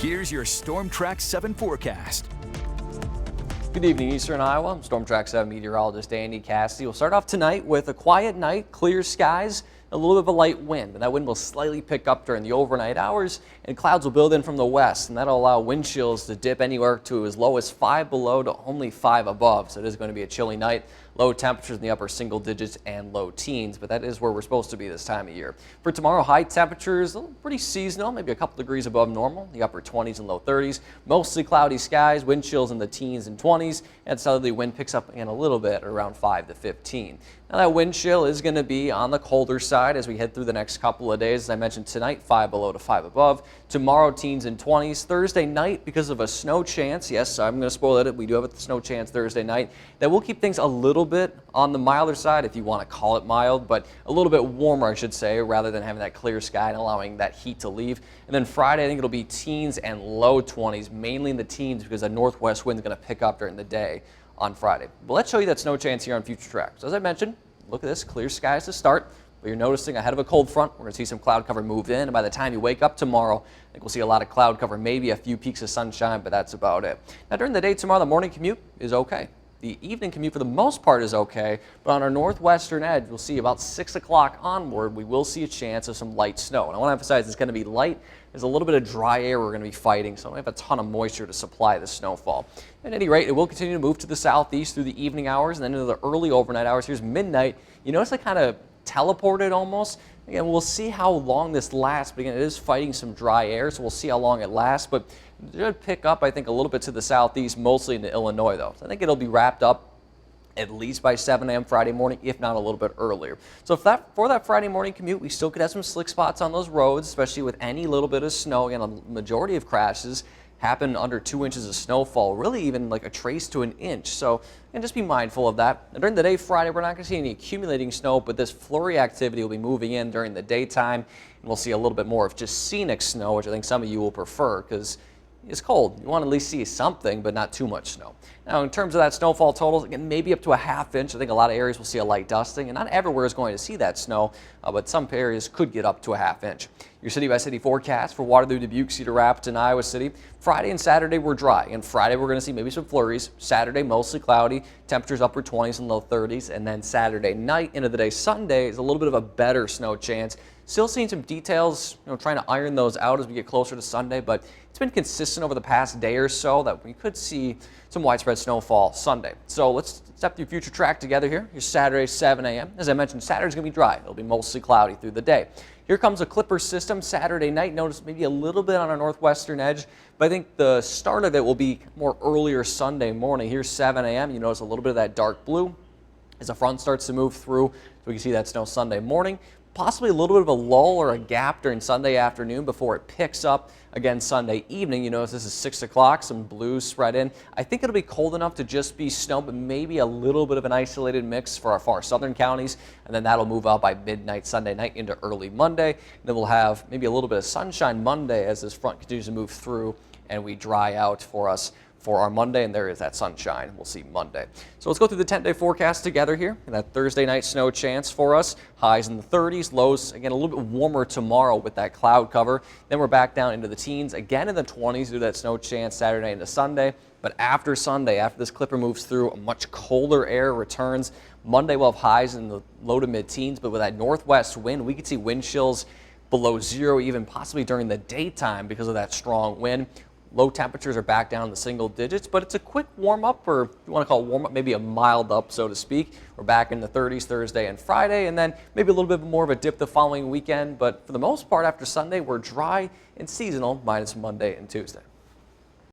Here's your Storm Track 7 forecast. Good evening, Eastern Iowa. I'm Storm Track 7 meteorologist Andy Cassidy. We'll start off tonight with a quiet night, clear skies, a little bit of a light wind, and that wind will slightly pick up during the overnight hours, and clouds will build in from the west, and that'll allow wind chills to dip anywhere to as low as 5 below to only 5 above. So it is going to be a chilly night. Low temperatures in the upper single digits and low teens, but that is where we're supposed to be this time of year. For tomorrow, high temperatures, pretty seasonal, maybe a couple degrees above normal, the upper 20s and low 30s. Mostly cloudy skies, wind chills in the teens and 20s, and southerly wind picks up again a little bit, around 5 to 15. Now that wind chill is going to be on the colder side as we head through the next couple of days. As I mentioned tonight, 5 below to 5 above. Tomorrow, teens and 20s. Thursday night, because of a snow chance, yes, I'm going to spoil it, we do have a snow chance Thursday night, that will keep things a little bit on the milder side, if you want to call it mild, but a little bit warmer, I should say, rather than having that clear sky and allowing that heat to leave. And then Friday, I think it'll be teens and low 20s, mainly in the teens because the northwest wind is going to pick up during the day on Friday. But let's show you that snow chance here on Future Track. So as I mentioned, look at this, clear skies to start. But you're noticing ahead of a cold front, we're going to see some cloud cover move in. And by the time you wake up tomorrow, I think we'll see a lot of cloud cover, maybe a few peaks of sunshine, but that's about it. Now during the day tomorrow, the morning commute is okay. The evening commute for the most part is okay, but on our northwestern edge, we'll see about 6 o'clock onward, we will see a chance of some light snow. And I want to emphasize it's going to be light. There's a little bit of dry air we're going to be fighting, so we have a ton of moisture to supply the snowfall. At any rate, it will continue to move to the southeast through the evening hours and then into the early overnight hours. Here's midnight. You notice I kind of teleported almost. Again, we'll see how long this lasts, but again, it is fighting some dry air, so we'll see how long it lasts. But it should pick up, I think, a little bit to the southeast, mostly into Illinois, though. So I think it'll be wrapped up at least by 7 a.m. Friday morning, if not a little bit earlier. So for that Friday morning commute, we still could have some slick spots on those roads, especially with any little bit of snow. Again, a majority of crashes happen under 2 inches of snowfall, really even like a trace to an inch. So and just be mindful of that. And during the day Friday, we're not going to see any accumulating snow, but this flurry activity will be moving in during the daytime, and we'll see a little bit more of just scenic snow, which I think some of you will prefer because it's cold. You want to at least see something, but not too much snow. Now, in terms of that snowfall totals, again, maybe up to a ½ inch. I think a lot of areas will see a light dusting, and not everywhere is going to see that snow, but some areas could get up to a ½ inch. Your city-by-city forecast for Waterloo, Dubuque, Cedar Rapids, and Iowa City. Friday and Saturday were dry, and Friday we're going to see maybe some flurries. Saturday mostly cloudy, temperatures upper 20s and low 30s, and then Saturday night into the day Sunday is a little bit of a better snow chance. Still seeing some details, trying to iron those out as we get closer to Sunday, but it's been consistent over the past day or so that we could see some widespread snowfall Sunday. So let's step through Future Track together here. Here's Saturday, 7 a.m. As I mentioned, Saturday's going to be dry. It'll be mostly cloudy through the day. Here comes a Clipper system Saturday night. Notice maybe a little bit on our northwestern edge, but I think the start of it will be more earlier Sunday morning. Here's 7 a.m. You notice a little bit of that dark blue as the front starts to move through. So we can see that snow Sunday morning. Possibly a little bit of a lull or a gap during Sunday afternoon before it picks up again Sunday evening. You notice this is 6 o'clock, some blues spread in. I think it'll be cold enough to just be snow, but maybe a little bit of an isolated mix for our far southern counties, and then that'll move out by midnight Sunday night into early Monday. And then we'll have maybe a little bit of sunshine Monday as this front continues to move through and we dry out for us for our Monday, and there is that sunshine. We'll see Monday. So let's go through the 10-day forecast together here. And that Thursday night snow chance for us. Highs in the 30s, lows, again, a little bit warmer tomorrow with that cloud cover. Then we're back down into the teens, again in the 20s due to that snow chance Saturday into Sunday. But after Sunday, after this clipper moves through, a much colder air returns. Monday we'll have highs in the low to mid-teens, but with that northwest wind, we could see wind chills below zero, even possibly during the daytime because of that strong wind. Low temperatures are back down in the single digits, but it's a quick warm-up, or if you want to call it warm-up, maybe a mild up, so to speak. We're back in the 30s Thursday and Friday, and then maybe a little bit more of a dip the following weekend. But for the most part, after Sunday, we're dry and seasonal, minus Monday and Tuesday.